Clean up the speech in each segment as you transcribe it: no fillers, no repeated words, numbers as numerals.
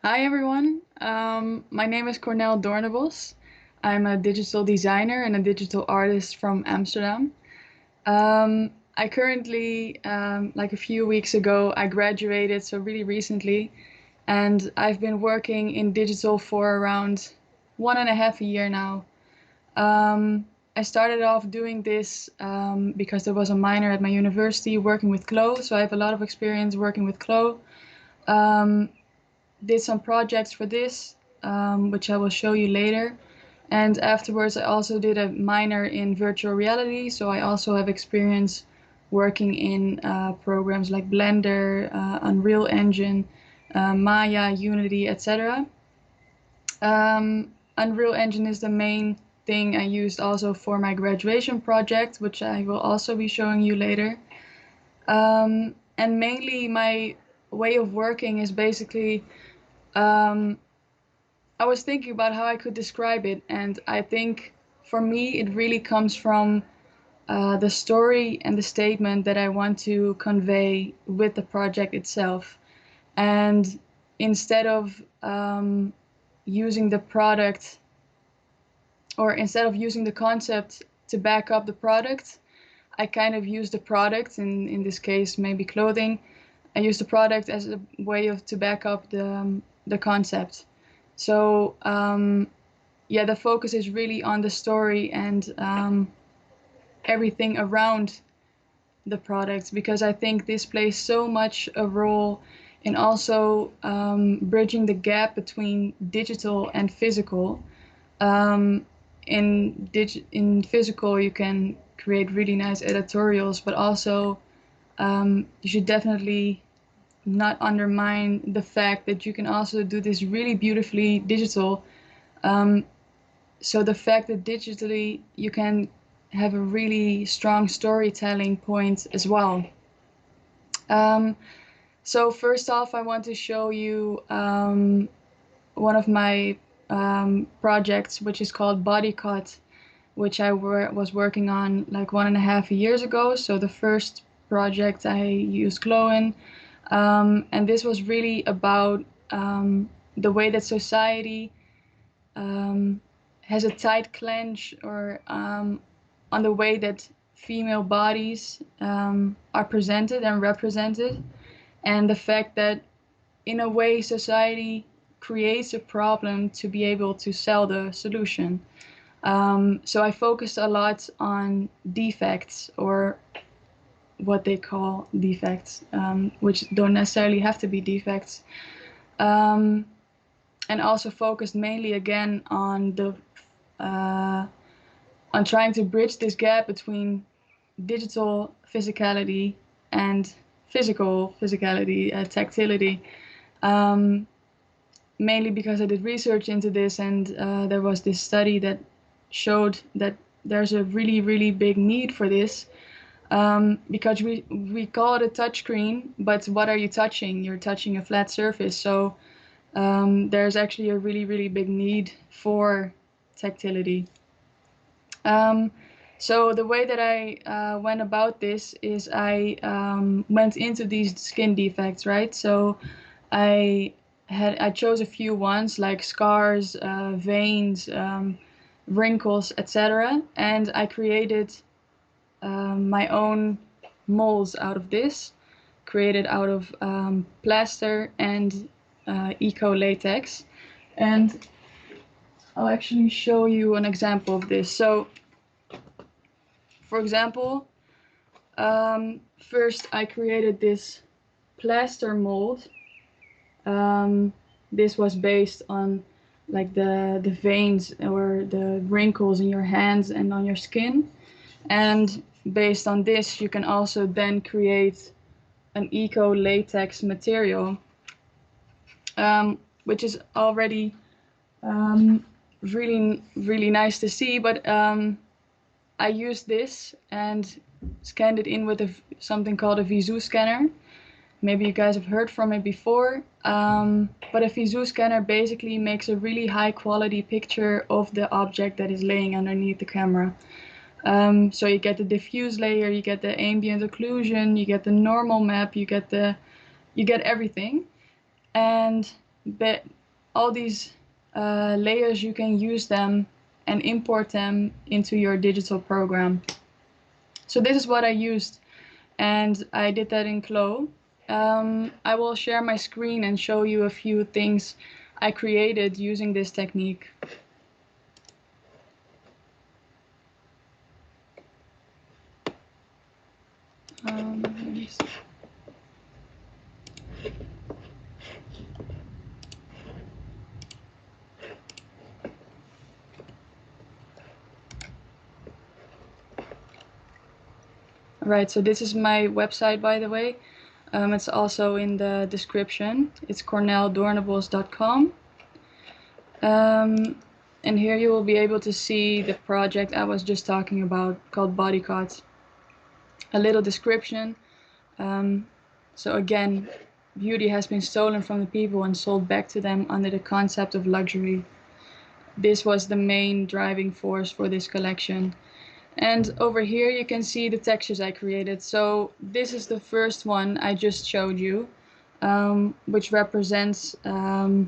Hi everyone, my name is Cornel Doornebosch. I'm a digital designer and a digital artist from Amsterdam. I currently, like a few weeks ago, I graduated, so really recently, and I've been working in digital for around 1.5 years now. I started off doing this because there was a minor at my university working with Clo, so I have a lot of experience working with Clo. Um, did some projects for this, which I will show you later. And afterwards, I also did a minor in virtual reality. So I also have experience working in programs like Blender, Unreal Engine, Maya, Unity, etc. Unreal Engine is the main thing I used also for my graduation project, which I will also be showing you later. And mainly my way of working is basically um, I was thinking about how I could describe it, and I think for me it really comes from the story and the statement that I want to convey with the project itself. And instead of using the product, or instead of using the concept to back up the product, I kind of use the product, in this case maybe clothing. I use the product as a way of to back up the concept. So yeah, the focus is really on the story and everything around the product, because I think this plays so much a role in also bridging the gap between digital and physical. Um, in physical, you can create really nice editorials, but also you should definitely not undermine the fact that you can also do this really beautifully digital. Um, so the fact that digitally you can have a really strong storytelling point as well. Um, so first off, I want to show you one of my projects, which is called Bodycut, which I was working on like 1.5 years ago. So the first project I used Glow in, and this was really about the way that society um, has a tight clench, or on the way that female bodies are presented and represented, and the fact that in a way society creates a problem to be able to sell the solution. So I focused a lot on defects, or what they call defects, which don't necessarily have to be defects. Um, and also focused mainly again on the uh, on trying to bridge this gap between digital physicality and physical physicality, tactility. Um, Mainly because I did research into this, and there was this study that showed that there's a really big need for this, because we call it a touchscreen, but what are you touching? You're touching a flat surface. So there's actually a really big need for tactility. Um, so the way that I went about this is I went into these skin defects, right? So I I chose a few ones like scars, veins, wrinkles, etc. And I created my own molds out of this, created out of plaster and eco latex. And I'll actually show you an example of this. So, for example, first I created this plaster mold. This was based on like the veins or the wrinkles in your hands and on your skin. And based on this, you can also then create an eco latex material, which is already really nice to see. But I used this and scanned it in with something called a visu scanner. Maybe you guys have heard from it before, but a visu scanner basically makes a really high quality picture of the object that is laying underneath the camera. So you get the diffuse layer, you get the ambient occlusion, you get the normal map, you get everything. And but all these layers, you can use them and import them into your digital program. So this is what I used, and I did that in Clo. I will share my screen and show you a few things I created using this technique. Let me see. Right, so this is my website, by the way. It's also in the description. It's corneldoornebosch.com. And here you will be able to see the project I was just talking about, called Bodycut. A little description. So again, beauty has been stolen from the people and sold back to them under the concept of luxury. This was the main driving force for this collection. And over here you can see the textures I created. So this is the first one I just showed you, which represents a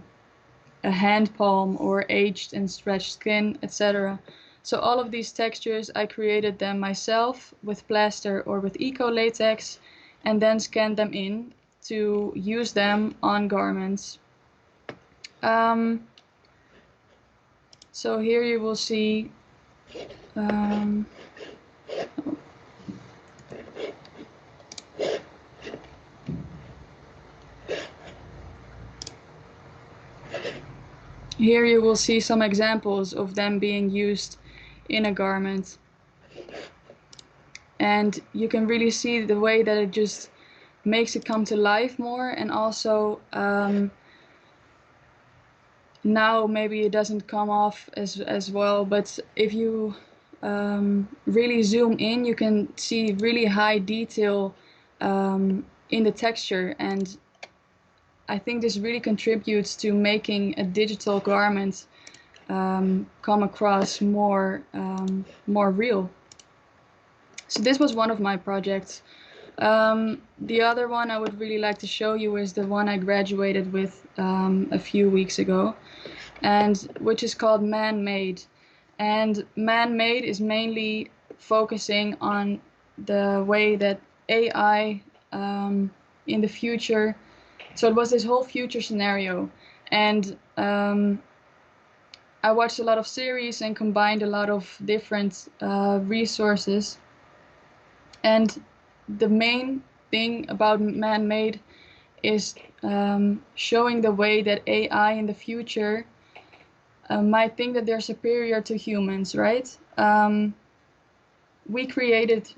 hand palm or aged and stretched skin, etc. So all of these textures, I created them myself with plaster or with eco latex, and then scanned them in to use them on garments. So here you will see here you will see some examples of them being used in a garment. And you can really see the way that it just makes it come to life more, and also now maybe it doesn't come off as well, but if you really zoom in, you can see really high detail in the texture, and I think this really contributes to making a digital garment come across more real. So this was one of my projects. The other one I would really like to show you is the one I graduated with a few weeks ago, and which is called Man-Made. And Man-Made is mainly focusing on the way that AI in the future. So it was this whole future scenario, and I watched a lot of series and combined a lot of different resources. And the main thing about Man-Made is showing the way that AI in the future might think that they're superior to humans, right? We created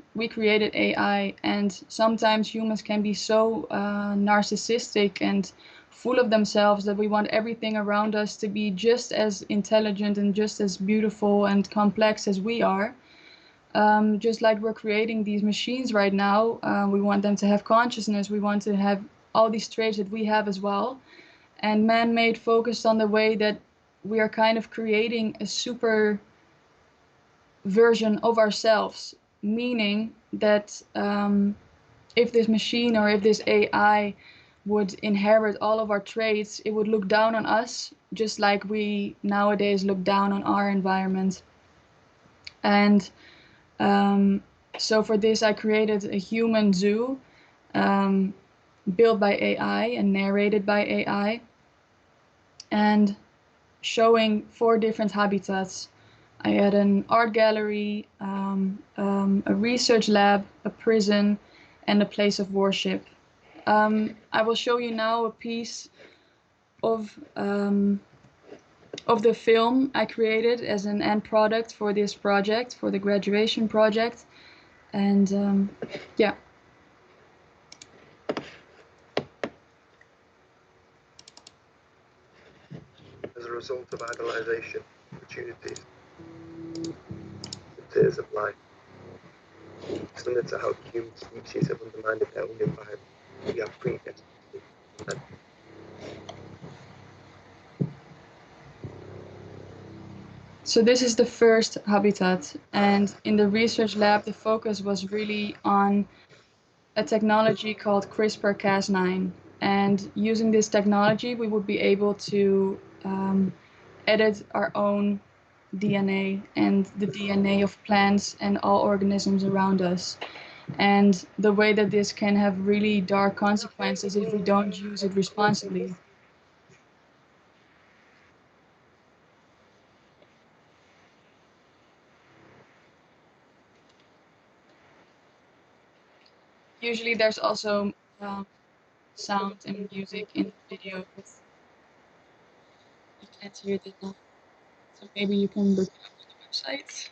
AI, and sometimes humans can be so narcissistic and full of themselves that we want everything around us to be just as intelligent and just as beautiful and complex as we are. Just like we're creating these machines right now, we want them to have consciousness, we want to have all these traits that we have as well. And Man-Made focused on the way that we are kind of creating a super version of ourselves, meaning that if this machine or if this AI would inherit all of our traits, it would look down on us, just like we nowadays look down on our environment. And so for this, I created a human zoo built by AI and narrated by AI, and showing 4 different habitats. I had an art gallery, a research lab, a prison, and a place of worship. I will show you now a piece of the film I created as an end product for this project, for the graduation project. And yeah. As a result of idolization, opportunities, and tears of life, similar to how human species have undermined their own environment, we are predestined to live. So this is the first habitat, and in the research lab the focus was really on a technology called CRISPR-Cas9. And using this technology, we would be able to edit our own DNA and the DNA of plants and all organisms around us. And the way that this can have really dark consequences if we don't use it responsibly. Usually there's also sound and music in the video, but you can't hear that now. So maybe you can look it up on the website.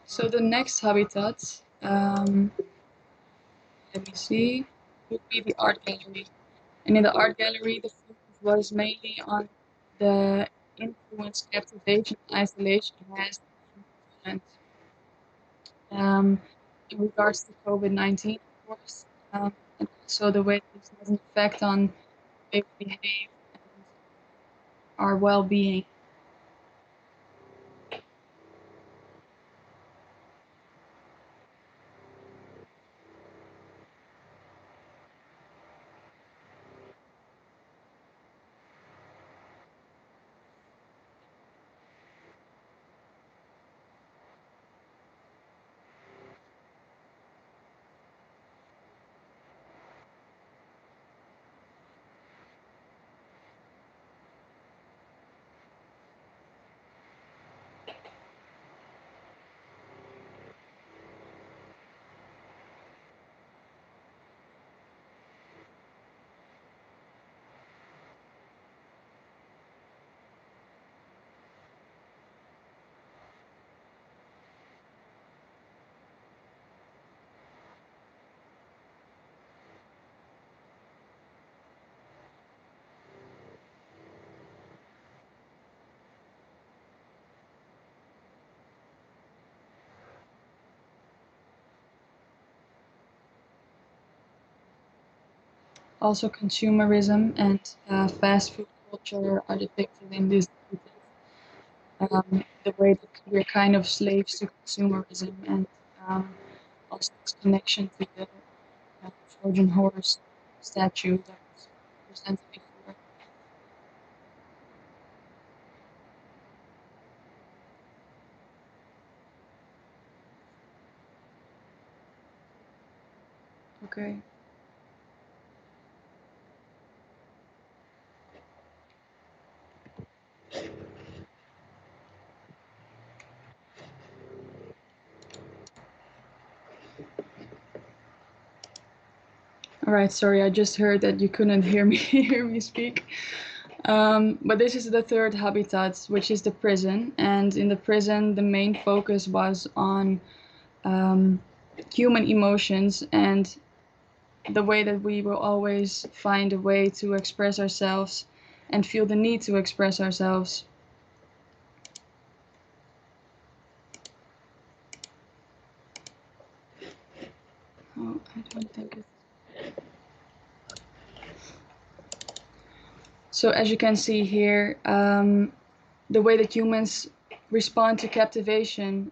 So the next habitat, let me see, would be the art gallery. And in the art gallery, the focus was mainly on the influence captivation and isolation has on humans. In regards to COVID-19, of course, and also the way this has an effect on the way we behave and our well-being. Also, consumerism and fast food culture are depicted in this. The way that we're kind of slaves to consumerism and also its connection to the Trojan horse statue that was presented before. Okay. All right, sorry, I just heard that you couldn't hear me hear me speak. But this is the third habitat, which is the prison. And in the prison, the main focus was on human emotions and the way that we will always find a way to express ourselves and feel the need to express ourselves. Oh, I don't think it's... So as you can see here, the way that humans respond to captivation,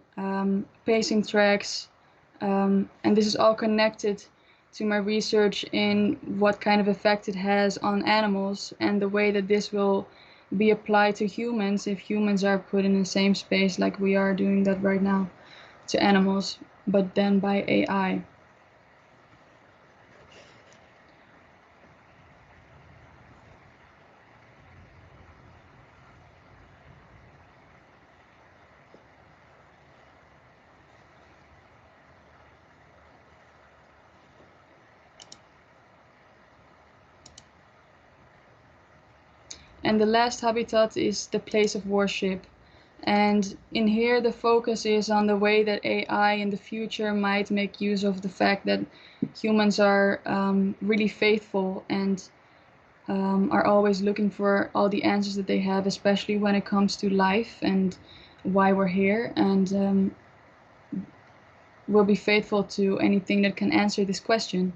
pacing tracks, and this is all connected to my research in what kind of effect it has on animals and the way that this will be applied to humans if humans are put in the same space like we are doing that right now to animals, but then by AI. And the last habitat is the place of worship. And in here, the focus is on the way that AI in the future might make use of the fact that humans are really faithful and are always looking for all the answers that they have, especially when it comes to life and why we're here. And will be faithful to anything that can answer this question.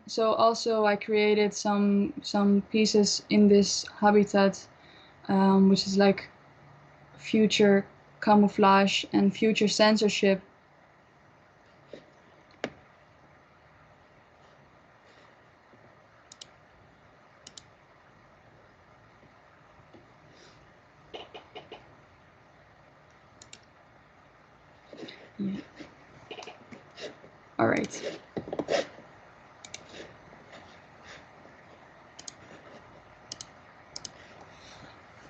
So also I created some pieces in this habitat, which is like future camouflage and future censorship. Yeah. All right.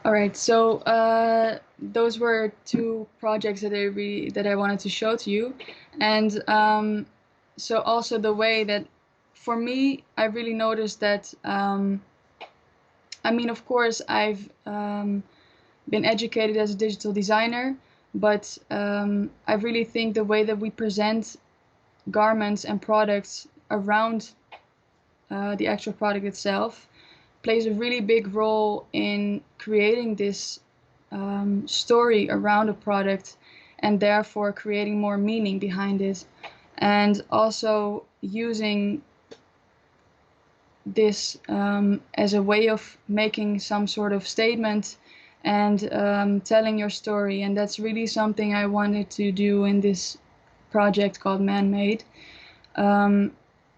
All right. So those were two projects that I wanted to show to you, and so also the way that, for me, I really noticed that. I mean, of course, I've been educated as a digital designer, but I really think the way that we present garments and products around the actual product itself plays a really big role in creating this story around a product, and therefore creating more meaning behind it, and also using this as a way of making some sort of statement and telling your story. And that's really something I wanted to do in this project called Man-Made.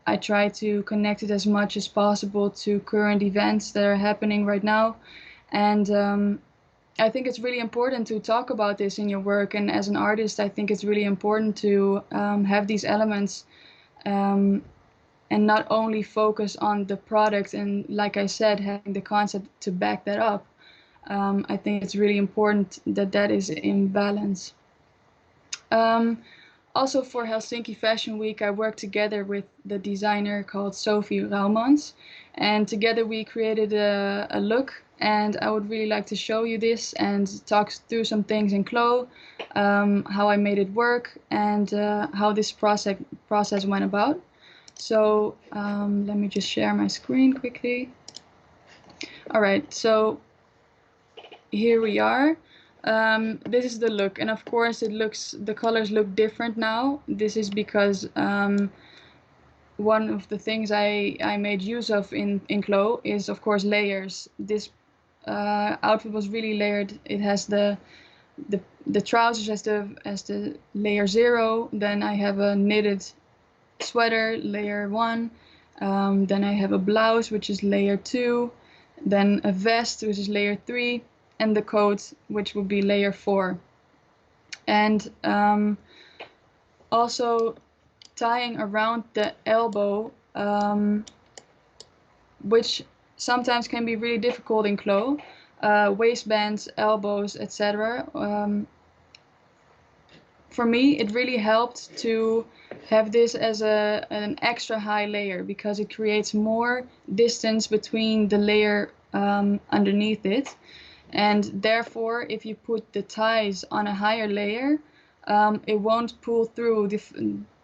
I try to connect it as much as possible to current events that are happening right now. And I think it's really important to talk about this in your work. And as an artist, I think it's really important to have these elements and not only focus on the product and, like I said, having the concept to back that up. I think it's really important that that is in balance. Also for Helsinki Fashion Week, I worked together with the designer called Sophie Raumans, and together we created a look, and I would really like to show you this and talk through some things in Clo, how I made it work, and how this process went about. So let me just share my screen quickly. All right, so here we are. This is the look, and of course the colors look different now. This is because one of the things I made use of in Clo is, of course, layers. This outfit was really layered. It has the trousers as the layer 0. Then I have a knitted sweater, layer 1. Then I have a blouse, which is layer 2. Then a vest, which is layer 3. And the coat, which would be layer 4. And also tying around the elbow, which sometimes can be really difficult in Clo, waistbands, elbows, etc. For me, it really helped to have this as an extra high layer, because it creates more distance between the layer underneath it. And therefore, if you put the ties on a higher layer, it won't pull through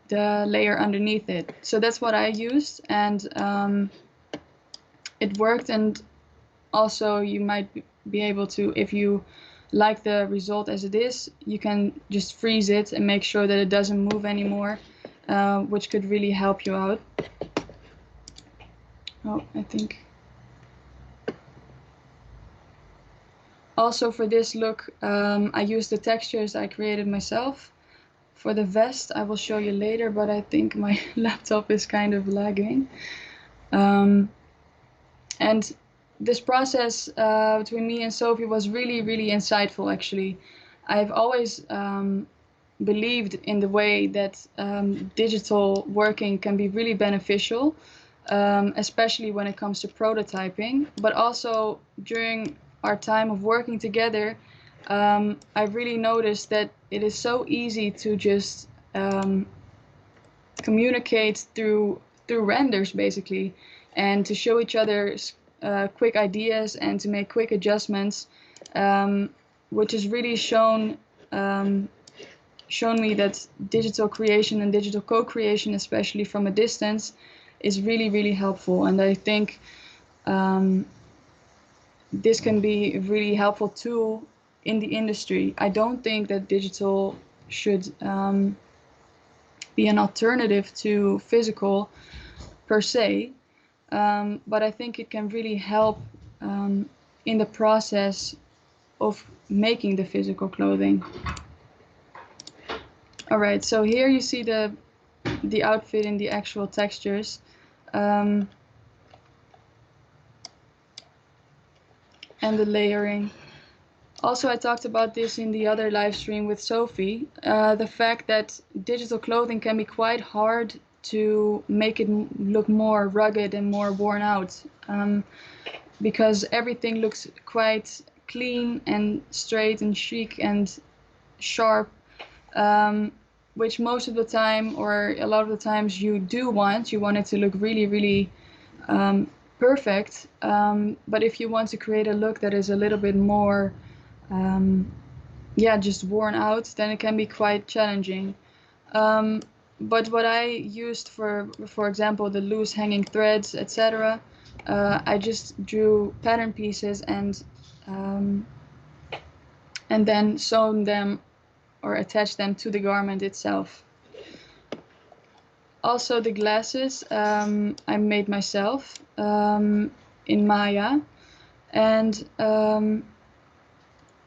the layer underneath it. So that's what I used, and it worked. And also, you might be able to, if you like the result as it is, you can just freeze it and make sure that it doesn't move anymore, which could really help you out. Oh, I think. Also for this look, I used the textures I created myself. For the vest, I will show you later, but I think my laptop is kind of lagging. And this process between me and Sophie was really, really insightful, actually. I've always believed in the way that digital working can be really beneficial, especially when it comes to prototyping, but also during our time of working together, I really noticed that it is so easy to just communicate through renders, basically, and to show each other quick ideas and to make quick adjustments, which has really shown me that digital creation and digital co-creation, especially from a distance, is really, really helpful. And I think this can be a really helpful tool in the industry. I don't think that digital should be an alternative to physical per se, but I think it can really help in the process of making the physical clothing. All right, so here you see the outfit in the actual textures. And the layering. Also, I talked about this in the other live stream with Sophie, the fact that digital clothing can be quite hard to make it look more rugged and more worn out, because everything looks quite clean and straight and chic and sharp, which most of the time, or a lot of the times, you want it to look really, really perfect. But if you want to create a look that is a little bit more just worn out, then it can be quite challenging. But what I used for example, the loose hanging threads, etc., I just drew pattern pieces and then sewn them or attached them to the garment itself. Also, the glasses I made myself in Maya, and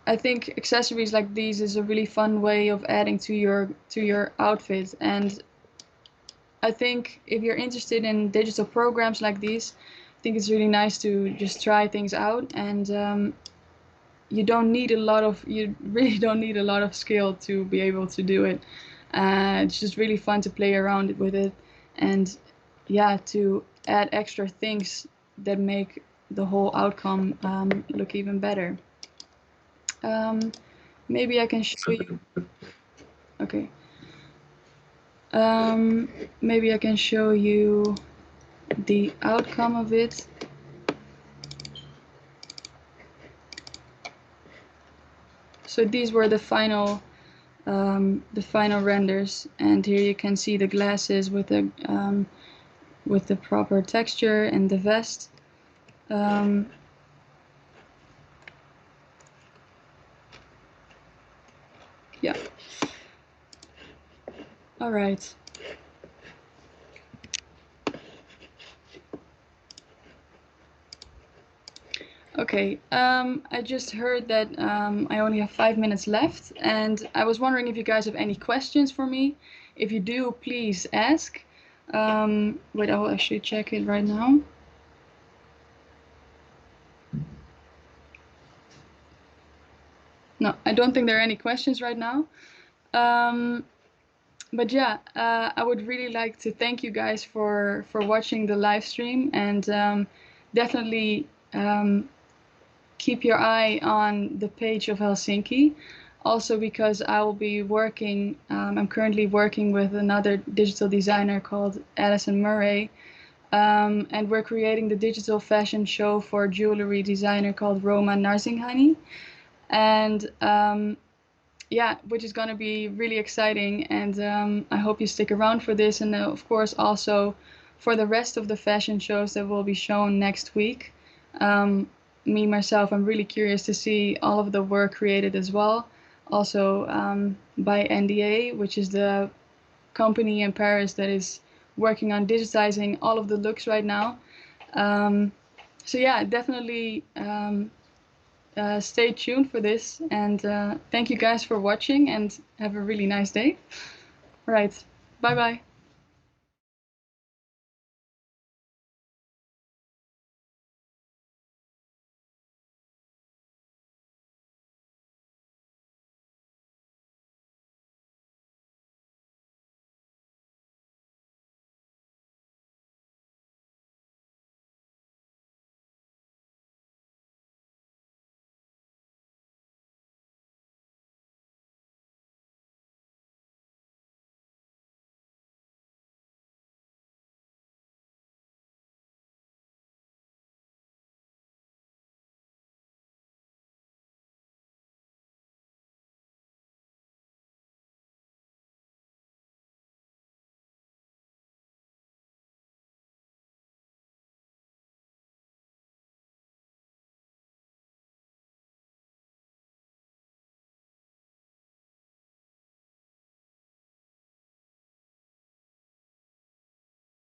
I think accessories like these is a really fun way of adding to your outfit. And I think if you're interested in digital programs like these, I think it's really nice to just try things out. And you really don't need a lot of skill to be able to do it. It's just really fun to play around with it, and to add extra things that make the whole outcome look even better. Maybe I can show you. Okay. Maybe I can show you the outcome of it. So these were the final renders, and here you can see the glasses with the proper texture and the vest. Yeah. All right. Okay, I just heard that I only have 5 minutes left, and I was wondering if you guys have any questions for me. If you do, please ask. Wait, I'll actually check it right now. No, I don't think there are any questions right now. But yeah, I would really like to thank you guys for watching the live stream, and definitely keep your eye on the page of Helsinki. Also because I will be working, I'm currently working with another digital designer called Alison Murray, and we're creating the digital fashion show for a jewelry designer called Roma Narsinghani. And which is going to be really exciting, and I hope you stick around for this, and of course also for the rest of the fashion shows that will be shown next week. Me myself, I'm really curious to see all of the work created as well, also by NDA, which is the company in Paris that is working on digitizing all of the looks right now. So yeah, definitely stay tuned for this, and thank you guys for watching, and have a really nice day. All right, bye bye.